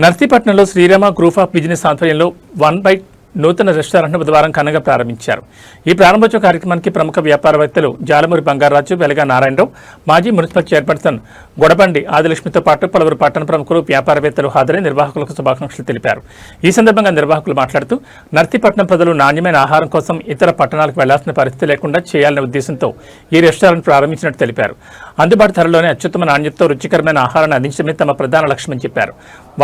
నర్సీపట్నంలో Srirama group of business ఆధ్వర్యంలో 1 byte నూతన రెస్టారెంట్ను బుధవారం ఘనంగా ప్రారంభించారు. ఈ ప్రారంభోత్సవ కార్యక్రమానికి ప్రముఖ వ్యాపారవేత్తలు జాలమూరి బంగారాజు, వెలగా నారాయణరావు, మాజీ మున్సిపల్ చైర్పర్సన్ గొడబండి ఆదిలక్ష్మితో పాటు పలువురు పట్టణ ప్రముఖులు, వ్యాపారవేత్తలు హాజరై నిర్వాహకులకు శుభాకాంక్షలు తెలిపారు. ఈ సందర్భంగా నిర్వాహకులు మాట్లాడుతూ నర్సీపట్నం ప్రజలు నాణ్యమైన ఆహారం కోసం ఇతర పట్టణాలకు వెళ్లాల్సిన పరిస్థితి లేకుండా చేయాలనే ఉద్దేశంతో ఈ రెస్టారెంట్ ప్రారంభించినట్టు తెలిపారు. అందుబాటు ధరలోనే అత్యుత్తమ నాణ్యతతో రుచికరమైన ఆహారాన్ని అందించడమే తమ ప్రధాన లక్ష్యమని చెప్పారు.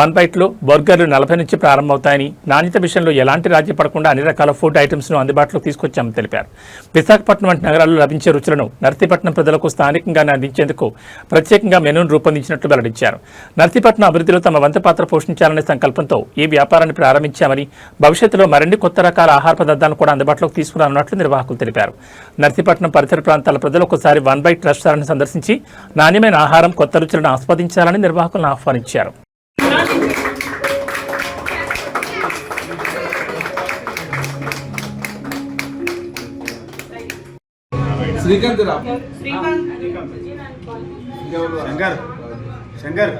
1 బైట్లో బర్గర్లు 40 నుంచి ప్రారంభమవుతాయని, నాణ్యత విషయంలో ఎలాంటి రాజీ పడకుండా అన్ని రకాల ఫుడ్ ఐటమ్స్ను అందుబాటులోకి తీసుకొచ్చామని తెలిపారు. విశాఖపట్నం వంటి నగరాల్లో లభించే రుచులను నర్సీపట్నం ప్రజలకు స్థానికంగానే అందించేందుకు ప్రత్యేకంగా మెనూను రూపొందించినట్లు వెల్లడించారు. నర్సీపట్నం అభివృద్ధిలో తమ వంతు పాత్ర పోషించాలనే సంకల్పంతో ఈ వ్యాపారాన్ని ప్రారంభించామని, భవిష్యత్తులో మరిన్ని కొత్త రకాల ఆహార పదార్థాలను కూడా అందుబాటులోకి తీసుకురానున్నట్లు నిర్వాహకులు తెలిపారు. నర్సీపట్నం పరిసర ప్రాంతాల ప్రజలు ఒకసారి 1 బైట్ రెస్టారెంట్ సందర్శించి నాణ్యమైన ఆహారం, కొత్త రుచులను ఆస్వాదించాలని నిర్వాహకులను ఆహ్వానించారు. శ్రీకాంత్ శంకర్ శంకర్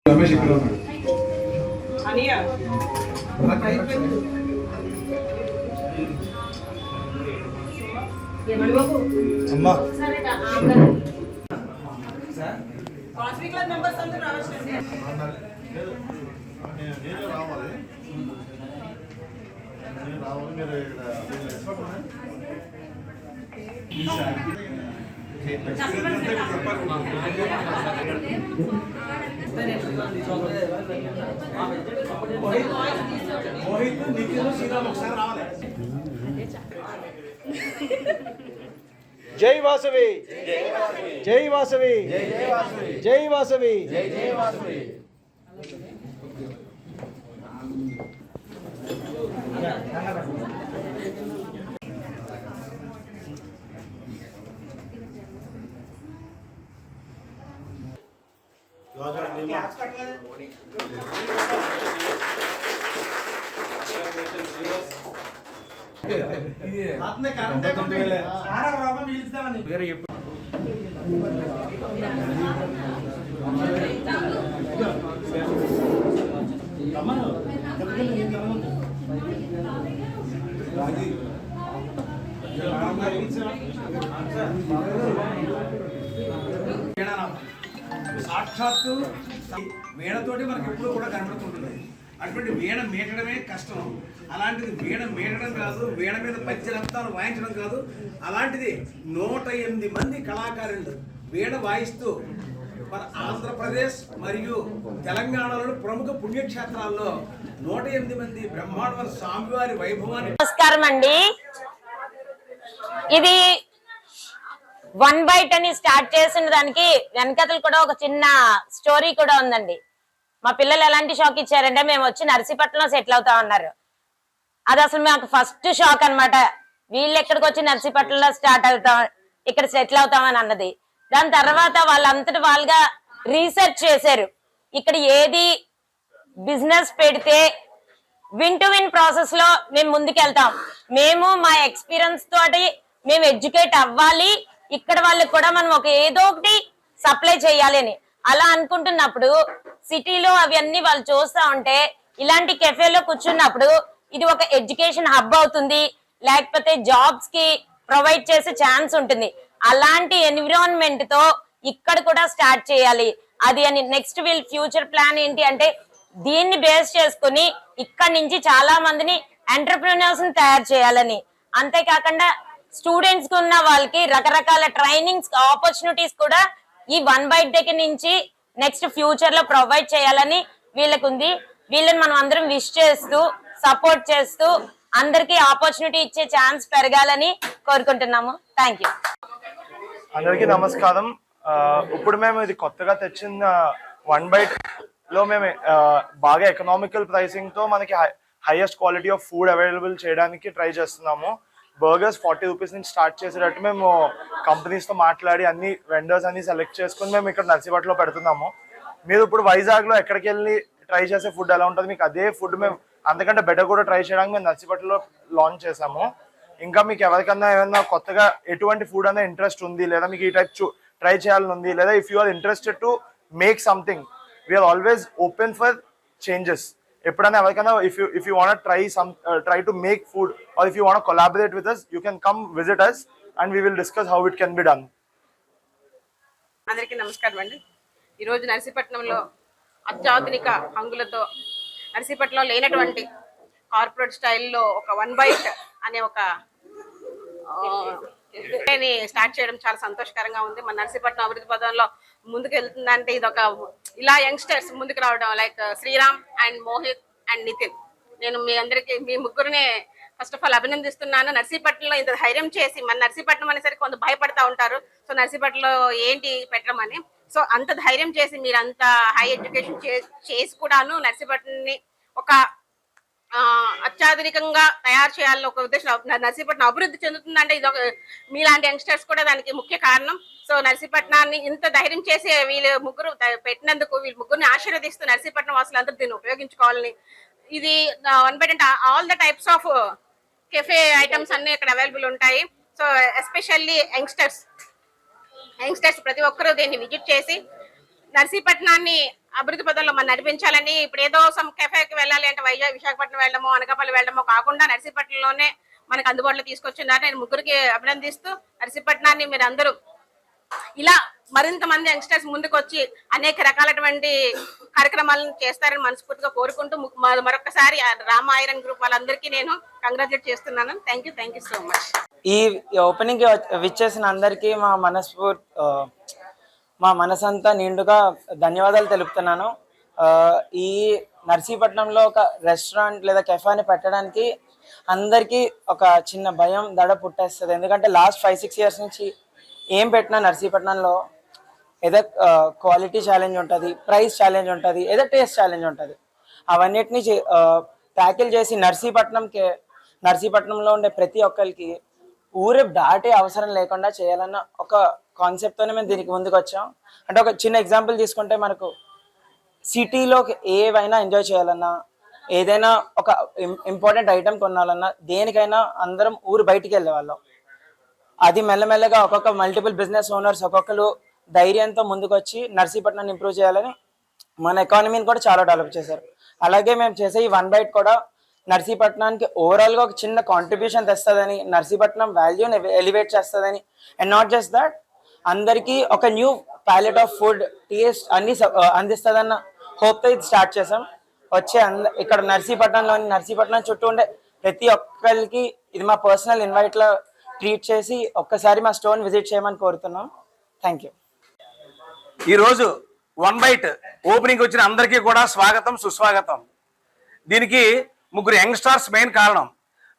రమేష్ ఇక్కడ ఉన్నాడు. అమ్మా జై వాసవి, జై వాసవి, జై వాసవి, జై వాసవి. సాక్షాత్తు వీణతోటి మనకి ఎప్పుడు కూడా కనబడుతుంటుంది. అటువంటి వీణ మీటడమే కష్టం. అలాంటిది వీణ మీటడం కాదు, వీణ మీద పద్యలంతాలు వాయించడం కాదు. అలాంటిది 108 మంది కళాకారులు వీణ వాయిస్తూ మన ఆంధ్రప్రదేశ్ మరియు తెలంగాణలోని ప్రముఖ పుణ్యక్షేత్రాల్లో 108 మంది బ్రహ్మాండమైన స్వామివారి వైభవాన్ని. నమస్కారం అండి. ఇది 1 బైట్ అని స్టార్ట్ చేసిన దానికి వెనకతలు కూడా ఒక చిన్న స్టోరీ కూడా ఉందండి. మా పిల్లలు ఎలాంటి షాక్ ఇచ్చారంటే, మేము వచ్చి నర్సీపట్నంలో సెటిల్ అవుతా ఉన్నారు. అది అసలు మాకు ఫస్ట్ షాక్ అనమాట. వీళ్ళు ఎక్కడికి వచ్చి నర్సీపట్నంలో ఇక్కడ సెటిల్ అవుతామని అన్నది. దాని తర్వాత వాళ్ళంతటి వాళ్ళుగా రీసెర్చ్ చేశారు. ఇక్కడ ఏది బిజినెస్ పెడితే విన్ టు విన్ ప్రాసెస్ లో మేము ముందుకెళ్తాం, మేము మా ఎక్స్పీరియన్స్ తోటి మేము ఎడ్యుకేట్ అవ్వాలి, ఇక్కడ వాళ్ళకి కూడా మనం ఏదో ఒకటి సప్లై చేయాలి అని అలా అనుకుంటున్నప్పుడు సిటీలో అవన్నీ వాళ్ళు చూస్తా ఉంటే, ఇలాంటి కెఫేలో కూర్చున్నప్పుడు ఇది ఒక ఎడ్యుకేషన్ హబ్ అవుతుంది, లేకపోతే జాబ్స్ కి ప్రొవైడ్ చేసే ఛాన్స్ ఉంటుంది. అలాంటి ఎన్విరాన్మెంట్ తో ఇక్కడ కూడా స్టార్ట్ చేయాలి అది అని. నెక్స్ట్ వీళ్ళ ఫ్యూచర్ ప్లాన్ ఏంటి అంటే, దీన్ని బేస్ చేసుకుని ఇక్కడ నుంచి చాలా మందిని ఎంటర్‌ప్రెన్యూర్స్ ని తయారు చేయాలని, అంతేకాకుండా స్టూడెంట్స్ కి ఉన్న వాళ్ళకి రకరకాల ట్రైనింగ్స్ ఆపర్చునిటీస్ కూడా ఈ 1 బైట్ దగ్గర నుంచి నెక్స్ట్ ఫ్యూచర్ లో ప్రొవైడ్ చేయాలని వీళ్ళకు ఉంది. వీళ్ళని మనం అందరం విష్ చేస్తూ, సపోర్ట్ చేస్తూ, అందరికీ ఆపర్చునిటీ ఇచ్చే ఛాన్స్ పెరగాలని కోరుకుంటున్నాము. Thank you. అందరికీ నమస్కారం. ఇప్పుడు మేము ఇది కొత్తగా తెచ్చిన 1 బైట్ లో మేము బాగా ఎకనామికల్ ప్రైసింగ్ తో మనకి highest quality of food available చేయడానికి ట్రై చేస్తున్నాము. బర్గర్స్ 40 రూపీస్ నుంచి స్టార్ట్ చేసేటట్టు మేము కంపెనీస్తో మాట్లాడి అన్ని వెండర్స్ అన్ని సెలెక్ట్ చేసుకుని మేము ఇక్కడ నర్సీపట్నంలో పెడుతున్నాము. మీరు ఇప్పుడు వైజాగ్లో ఎక్కడికి వెళ్ళి ట్రై చేసే ఫుడ్ ఎలా ఉంటుంది, మీకు అదే ఫుడ్ మేము అంతకంటే బెటర్ కూడా ట్రై చేయడానికి మేము నర్సీపట్నంలో లాంచ్ చేసాము. ఇంకా మీకు ఎవరికన్నా ఏమైనా కొత్తగా ఎటువంటి ఫుడ్ అనే ఇంట్రెస్ట్ ఉంది, లేదా మీకు ఈ టైప్ ట్రై చేయాలని ఉంది, లేదా if you are interested to make something, we're always open for changes. ఎప్పుడైనా ఎవరికైనా if you want to try to make food, or if you want to collaborate with us, you can come visit us and we will discuss how it can be done. అందరికీ నమస్కారం అండి. ఈరోజు నర్సీపట్నంలో అత్యాధునిక హంగులతో నర్సీపట్నంలో లేనటువంటి corporate స్టైల్లో ఒక 1 byte అనే ఒక స్టార్ట్ చేయడం చాలా సంతోషకరంగా ఉంది. మన నర్సీపట్నం అభివృద్ధి పదంలో ముందుకు వెళ్తుందంటే ఇది ఒక ఇలా యంగ్స్టర్స్ ముందుకు రావడం, like Sriram and Mohit and Nitin, నేను మీ ముగ్గురిని ఫస్ట్ ఆఫ్ ఆల్ అభినందిస్తున్నాను. నర్సీపట్నంలో ఇంత ధైర్యం చేసి, మన నర్సీపట్నం అనేసరికి కొంత భయపడతా ఉంటారు, సో నర్సీపట్నంలో ఏంటి పెట్టడం అని, సో అంత ధైర్యం చేసి మీరు అంత హై ఎడ్యుకేషన్ చేసి కూడాను నర్సీపట్నాన్ని ఒక అత్యాధునికంగా తయారు చేయాలని ఒక ఉద్దేశం. నర్సీపట్నం అభివృద్ధి చెందుతుందంటే ఇది ఒక మీలాంటి యంగ్స్టర్స్ కూడా దానికి ముఖ్య కారణం. సో నర్సీపట్నాన్ని ఇంత ధైర్యం చేసి వీళ్ళు ముగ్గురు పెట్టినందుకు వీళ్ళు ముగ్గురిని ఆశీర్వదిస్తూ నర్సీపట్నం వాసులు అందరూ దీన్ని ఉపయోగించుకోవాలని. ఇది 1 బైట్ అంటే all the types of cafe items అన్ని ఇక్కడ అవైలబుల్ ఉంటాయి. సో ఎస్పెషల్లీ యంగ్స్టర్స్ ప్రతి ఒక్కరూ దీన్ని విజిట్ చేసి నర్సీపట్నాన్ని అభివృద్ధి పదంలో మనం నడిపించాలని. ఇప్పుడు ఏదో సమ్ కెఫేకి వెళ్ళాలి అంటే విశాఖపట్నం వెళ్ళడమో అనకాపల్లి వెళ్ళడమో కాకుండా నర్సీపట్నంలోనే మనకు అందుబాటులో తీసుకొచ్చిందని నేను ముగ్గురికి అభినందిస్తూ, నర్సీపట్నాన్ని మీరు అందరూ ఇలా మరింత మంది యంగ్స్టర్స్ ముందుకు వచ్చి అనేక రకాలటువంటి కార్యక్రమాలను చేస్తారని మనస్ఫూర్తిగా కోరుకుంటూ మరొకసారి రామ ఐరన్ గ్రూప్ వాళ్ళందరికీ నేను కంగ్రాచులేట్ చేస్తున్నాను. Thank you so much. ఈ ఓపెనింగ్ విచ్చేసిన అందరికీ మా మనసంతా నిండుగా ధన్యవాదాలు తెలుపుతున్నాను. ఈ నర్సీపట్నంలో ఒక రెస్టారెంట్ లేదా కెఫేని పెట్టడానికి అందరికీ ఒక చిన్న భయం దడ పుట్టేస్తుంది. ఎందుకంటే లాస్ట్ 5-6 ఇయర్స్ నుంచి ఏం పెట్టినా నర్సీపట్నంలో ఏదో క్వాలిటీ ఛాలెంజ్ ఉంటుంది, ప్రైస్ ఛాలెంజ్ ఉంటుంది, ఏదో టేస్ట్ ఛాలెంజ్ ఉంటుంది. అవన్నిటిని ట్యాకిల్ చేసి నర్సీపట్నంలో ఉండే ప్రతి ఒక్కరికి ఊరే దాటే అవసరం లేకుండా చేయాలన్న ఒక కాన్సెప్ట్తోనే మేము దీనికి ముందుకు వచ్చాం. అంటే ఒక చిన్న ఎగ్జాంపుల్ తీసుకుంటే, మనకు సిటీలో ఏవైనా ఎంజాయ్ చేయాలన్నా, ఏదైనా ఒక ఇంపార్టెంట్ ఐటెం కొనాలన్నా, దేనికైనా అందరం ఊరు బయటికి వెళ్ళేవాళ్ళం. అది మెల్లమెల్లగా ఒక్కొక్క మల్టిపుల్ బిజినెస్ ఓనర్స్ ఒక్కొక్కరు ధైర్యంతో ముందుకు వచ్చి నర్సీపట్నాన్ని ఇంప్రూవ్ చేయాలని మన ఎకానమీని కూడా చాలా డెవలప్ చేశారు. అలాగే మేము చేసే ఈ 1 బైట్ కూడా నర్సీపట్నానికి ఓవరాల్గా ఒక చిన్న కాంట్రిబ్యూషన్ తెస్తుందని, నర్సీపట్నం వాల్యూని ఎలివేట్ చేస్తుందని, అండ్ నాట్ జస్ట్ దాట్ అందరికీ ఒక new palette of food taste అన్ని అందిస్తుందన్న హోప్తో ఇది స్టార్ట్ చేసాం. ఇక్కడ నర్సీపట్నం చుట్టూ ఉండే ప్రతి ఒక్కరికి ఇది మా పర్సనల్ ఇన్వైట్లో ట్రీట్ చేసి ఒక్కసారి మా స్టోర్ని విజిట్ చేయమని కోరుతున్నాం. Thank you. ఈరోజు 1 బైట్ ఓపెనింగ్ వచ్చిన అందరికీ కూడా స్వాగతం, సుస్వాగతం. దీనికి ముగ్గురు యంగ్స్టర్స్ మెయిన్ కారణం.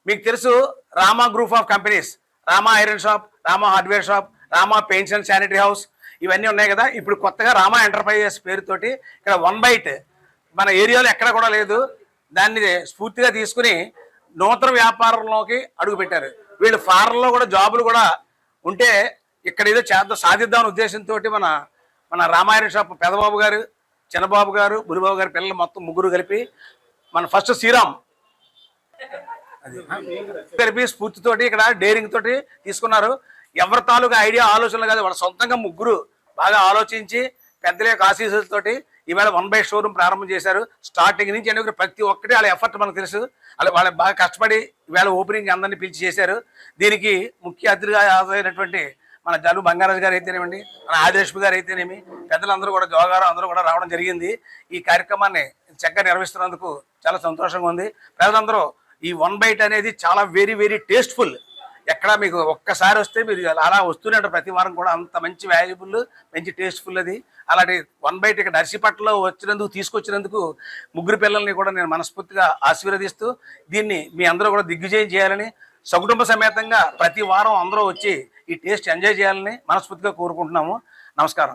మీకు తెలుసు, Rama group of companies, Rama iron shop, Rama hardware shop, Rama paints and sanitary house, ఇవన్నీ ఉన్నాయి కదా. ఇప్పుడు కొత్తగా రామా ఎంటర్ప్రైజెస్ పేరుతోటి ఇక్కడ 1 బైట్ మన ఏరియాలో ఎక్కడ కూడా లేదు. దాన్ని స్ఫూర్తిగా తీసుకుని నూతన వ్యాపారంలోకి అడుగుపెట్టారు. వీళ్ళు ఫారెన్లో కూడా జాబులు కూడా ఉంటే ఇక్కడ ఏదో సాధిద్దామనే ఉద్దేశంతో మన రామాయణ షాప్ పెదబాబు గారు, చిన్నబాబు గారు, బురిబాబు గారు పిల్లలు మొత్తం ముగ్గురు కలిపి మన ఫస్ట్ శ్రీరామ్ కలిపి స్ఫూర్తితోటి ఇక్కడ డేరింగ్ తోటి తీసుకున్నారు. ఎవరి తాలూకా ఐడియా ఆలోచనలు కాదు, వాళ్ళ సొంతంగా ముగ్గురు బాగా ఆలోచించి పెద్దల యొక్క ఆశీస్సులతోటి ఈవేళ 1 బైట్ షోరూమ్ ప్రారంభం చేశారు. స్టార్టింగ్ నుంచి అంటే ప్రతి ఒక్కటి వాళ్ళ ఎఫర్ట్ మనకు తెలుసు. వాళ్ళు బాగా కష్టపడి ఈవేళ ఓపెనింగ్ అందరినీ పిలిచి చేశారు. దీనికి ముఖ్య అతిథిగా హాజరైనటువంటి మన జలు బంగారాజు గారు అయితేనేమండి, మన ఆదిలక్ష్మి గారు అయితేనేమి, పెద్దలందరూ కూడా జోగారు అందరూ కూడా రావడం జరిగింది. ఈ కార్యక్రమాన్ని చక్కగా నిర్వహిస్తున్నందుకు చాలా సంతోషంగా ఉంది. ప్రజలందరూ ఈ 1 బైట్ అనేది చాలా వెరీ వెరీ టేస్ట్ఫుల్. ఎక్కడ మీకు ఒక్కసారి వస్తే మీరు అలా వస్తూనే ఉంటారు ప్రతి వారం కూడా. అంత మంచి వాల్యుబుల్, మంచి టేస్ట్ఫుల్ అది. అలాంటి 1 బైట్ ఇక్కడ నర్సీపట్నంలో తీసుకొచ్చినందుకు ముగ్గురు పిల్లల్ని కూడా నేను మనస్ఫూర్తిగా ఆశీర్వదిస్తూ, దీన్ని మీ అందరూ కూడా దిగ్విజయం చేయాలని, సకుటుంబ సమేతంగా ప్రతి వారం అందరూ వచ్చి ఈ టేస్ట్ ఎంజాయ్ చేయాలని మనస్ఫూర్తిగా కోరుకుంటున్నాము. నమస్కారం.